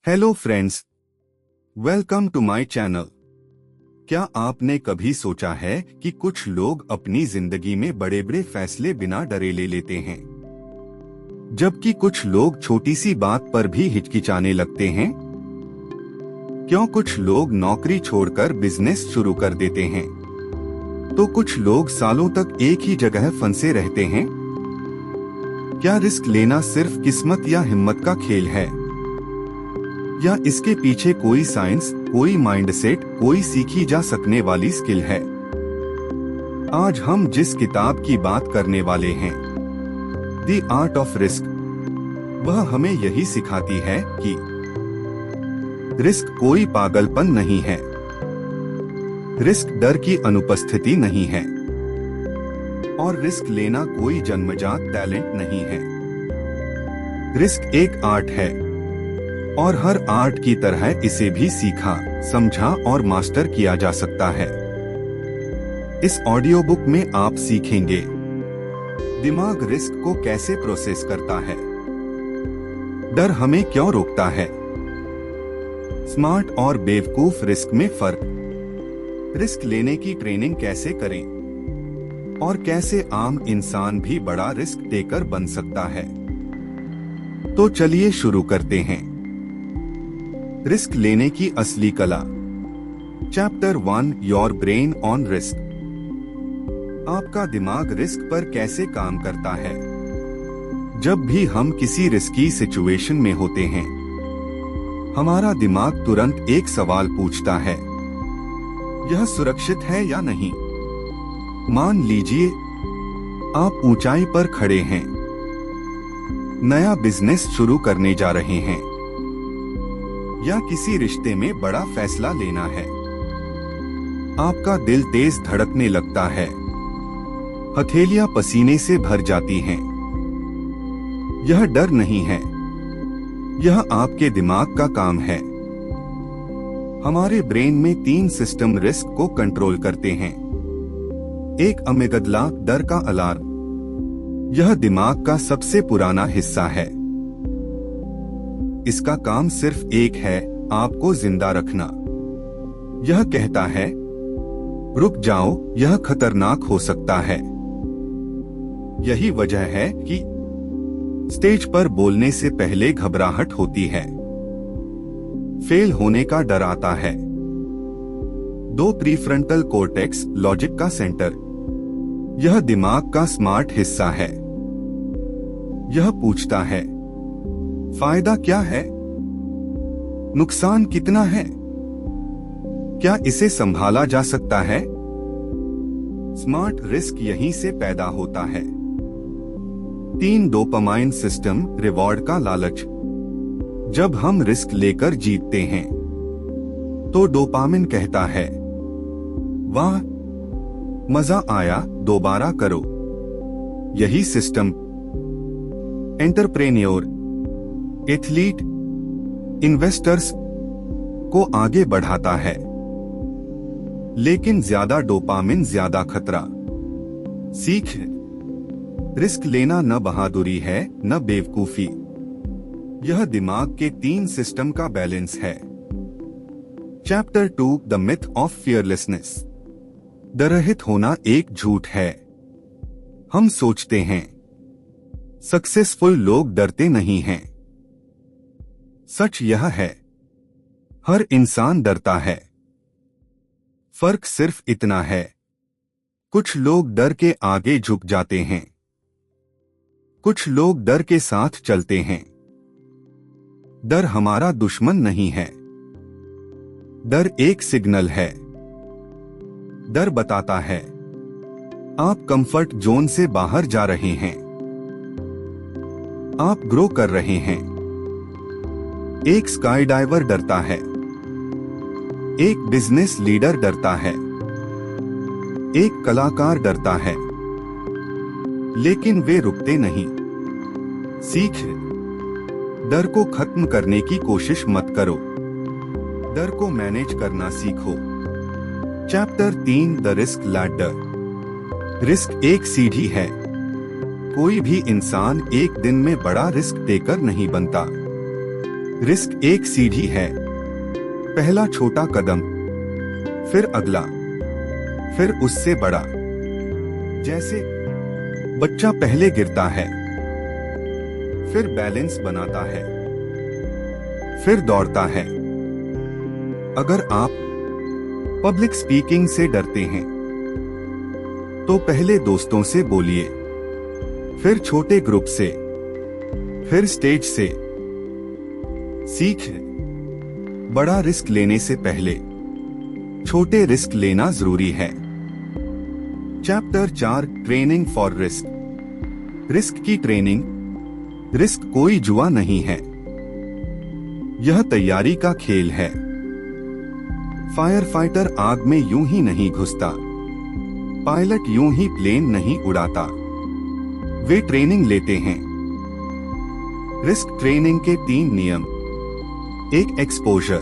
Hello friends, welcome to my channel. क्या आपने कभी सोचा है कि कुछ लोग अपनी जिंदगी में बड़े बड़े फैसले बिना डरे ले लेते हैं, जबकि कुछ लोग छोटी सी बात पर भी हिचकिचाने लगते हैं? क्यों कुछ लोग नौकरी छोड़कर बिजनेस शुरू कर देते हैं, तो कुछ लोग सालों तक एक ही जगह फंसे रहते हैं? क्या रिस्क लेना सिर्फ किस्मत या हिम्मत का खेल है, या इसके पीछे कोई साइंस, कोई माइंडसेट, कोई सीखी जा सकने वाली स्किल है? आज हम जिस किताब की बात करने वाले हैं, द आर्ट ऑफ रिस्क, वह हमें यही सिखाती है कि रिस्क कोई पागलपन नहीं है, रिस्क डर की अनुपस्थिति नहीं है, और रिस्क लेना कोई जन्मजात टैलेंट नहीं है। रिस्क एक आर्ट है, और हर आर्ट की तरह इसे भी सीखा, समझा और मास्टर किया जा सकता है। इस ऑडियो बुक में आप सीखेंगे दिमाग रिस्क को कैसे प्रोसेस करता है, डर हमें क्यों रोकता है, स्मार्ट और बेवकूफ रिस्क में फर्क, रिस्क लेने की ट्रेनिंग कैसे करें, और कैसे आम इंसान भी बड़ा रिस्क टेकर बन सकता है। तो चलिए शुरू करते हैं। रिस्क लेने की असली कला, chapter 1, your brain on risk. आपका दिमाग रिस्क पर कैसे काम करता है? जब भी हम किसी रिस्की सिचुएशन में होते हैं, हमारा दिमाग तुरंत एक सवाल पूछता है, यह सुरक्षित है या नहीं? मान लीजिए आप ऊंचाई पर खड़े हैं, नया बिजनेस शुरू करने जा रहे हैं, या किसी रिश्ते में बड़ा फैसला लेना है। आपका दिल तेज धड़कने लगता है, हथेलियां पसीने से भर जाती हैं। यह डर नहीं है, यह आपके दिमाग का काम है। हमारे ब्रेन में 3 सिस्टम रिस्क को कंट्रोल करते हैं। एक अमिगडला, डर का अलार्म, यह दिमाग का सबसे पुराना हिस्सा है। इसका काम सिर्फ एक है, आपको जिंदा रखना। यह कहता है, रुक जाओ, यह खतरनाक हो सकता है। यही वजह है कि स्टेज पर बोलने से पहले घबराहट होती है, फेल होने का डर आता है। 2 प्रीफ्रंटल कॉर्टेक्स, लॉजिक का सेंटर, यह दिमाग का स्मार्ट हिस्सा है। यह पूछता है, फायदा क्या है, नुकसान कितना है, क्या इसे संभाला जा सकता है? स्मार्ट रिस्क यहीं से पैदा होता है। 3 डोपामाइन सिस्टम, रिवॉर्ड का लालच। जब हम रिस्क लेकर जीतते हैं, तो डोपामिन कहता है, वाह, मजा आया, दोबारा करो। यही सिस्टम एंटरप्रेन्योर, एथलीट, इन्वेस्टर्स को आगे बढ़ाता है। लेकिन ज्यादा डोपामिन ज्यादा खतरा। सीख, रिस्क लेना न बहादुरी है न बेवकूफी, यह दिमाग के 3 सिस्टम का बैलेंस है। Chapter 2, the myth of fearlessness. डररहित होना एक झूठ है। हम सोचते हैं सक्सेसफुल लोग डरते नहीं हैं। सच यह है, हर इंसान डरता है। फर्क सिर्फ इतना है, कुछ लोग डर के आगे झुक जाते हैं, कुछ लोग डर के साथ चलते हैं। डर हमारा दुश्मन नहीं है, डर एक सिग्नल है। डर बताता है, आप कंफर्ट जोन से बाहर जा रहे हैं, आप ग्रो कर रहे हैं। एक स्काई डाइवर डरता है, एक बिजनेस लीडर डरता है, एक कलाकार डरता है, लेकिन वे रुकते नहीं। सीख, डर को खत्म करने की कोशिश मत करो, डर को मैनेज करना सीखो। Chapter 3, the risk ladder. Risk एक सीढ़ी है। कोई भी इंसान एक दिन में बड़ा रिस्क टेकर नहीं बनता। रिस्क एक सीढ़ी है। पहला छोटा कदम, फिर अगला, फिर उससे बड़ा। जैसे बच्चा पहले गिरता है, फिर बैलेंस बनाता है, फिर दौड़ता है। अगर आप पब्लिक स्पीकिंग से डरते हैं तो पहले दोस्तों से बोलिए, फिर छोटे ग्रुप से, फिर स्टेज से। सीख, बड़ा रिस्क लेने से पहले छोटे रिस्क लेना जरूरी है। Chapter 4, training for risk. Risk की ट्रेनिंग। रिस्क कोई जुआ नहीं है, यह तैयारी का खेल है। फायर फाइटर आग में यूं ही नहीं घुसता, पायलट यूं ही प्लेन नहीं उड़ाता, वे ट्रेनिंग लेते हैं। रिस्क ट्रेनिंग के 3 नियम। 1, एक्सपोजर,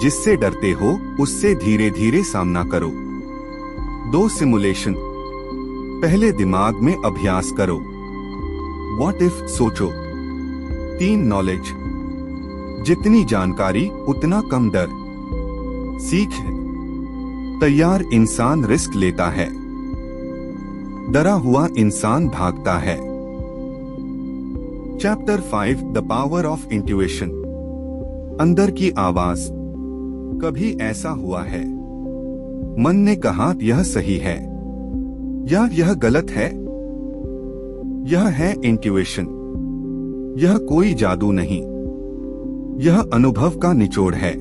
जिससे डरते हो उससे धीरे धीरे सामना करो। 2, सिमुलेशन, पहले दिमाग में अभ्यास करो, व्हाट इफ सोचो। 3, नॉलेज, जितनी जानकारी उतना कम डर। सीख, तैयार इंसान रिस्क लेता है, डरा हुआ इंसान भागता है। Chapter 5, the power of intuition. अंदर की आवाज। कभी ऐसा हुआ है मन ने कहा यह सही है या यह गलत है? यह है इंट्यूएशन। यह कोई जादू नहीं, यह अनुभव का निचोड़ है।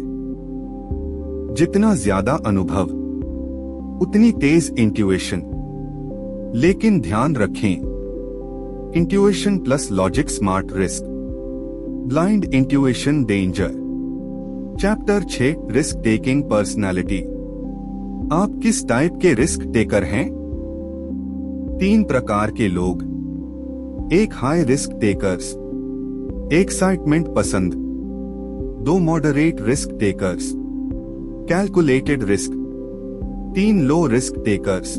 जितना ज्यादा अनुभव उतनी तेज इंट्यूएशन। लेकिन ध्यान रखें, intuition plus logic smart risk. Blind intuition danger. Chapter 6, risk taking personality. आप किस टाइप के रिस्क टेकर हैं? 3 प्रकार के लोग। 1, हाई रिस्क टेकर्स, एक्साइटमेंट पसंद। 2, moderate risk takers, calculated risk. 3, low risk takers,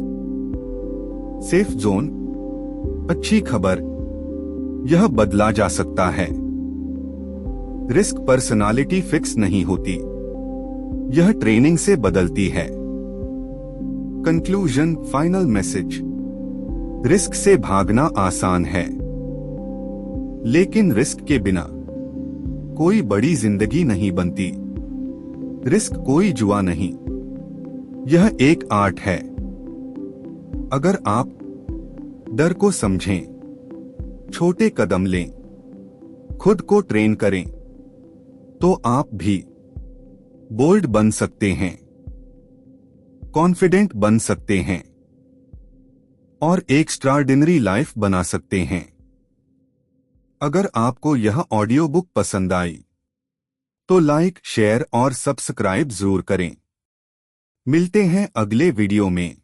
safe zone. अच्छी खबर, यह बदला जा सकता है। रिस्क पर्सनालिटी फिक्स नहीं होती, यह ट्रेनिंग से बदलती है। Conclusion, final message. रिस्क से भागना आसान है, लेकिन रिस्क के बिना कोई बड़ी जिंदगी नहीं बनती। रिस्क कोई जुआ नहीं, यह एक आर्ट है। अगर आप डर को समझें, छोटे कदम लें, खुद को ट्रेन करें, तो आप भी बोल्ड बन सकते हैं, कॉन्फिडेंट बन सकते हैं और एक्स्ट्राऑर्डिनरी लाइफ बना सकते हैं। अगर आपको यह ऑडियो बुक पसंद आई तो लाइक, शेयर और सब्सक्राइब जरूर करें। मिलते हैं अगले वीडियो में।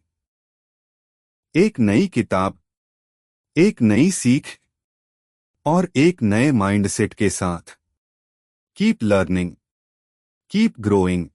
एक नई किताब, एक नई सीख और एक नए माइंडसेट के साथ। Keep learning, keep growing.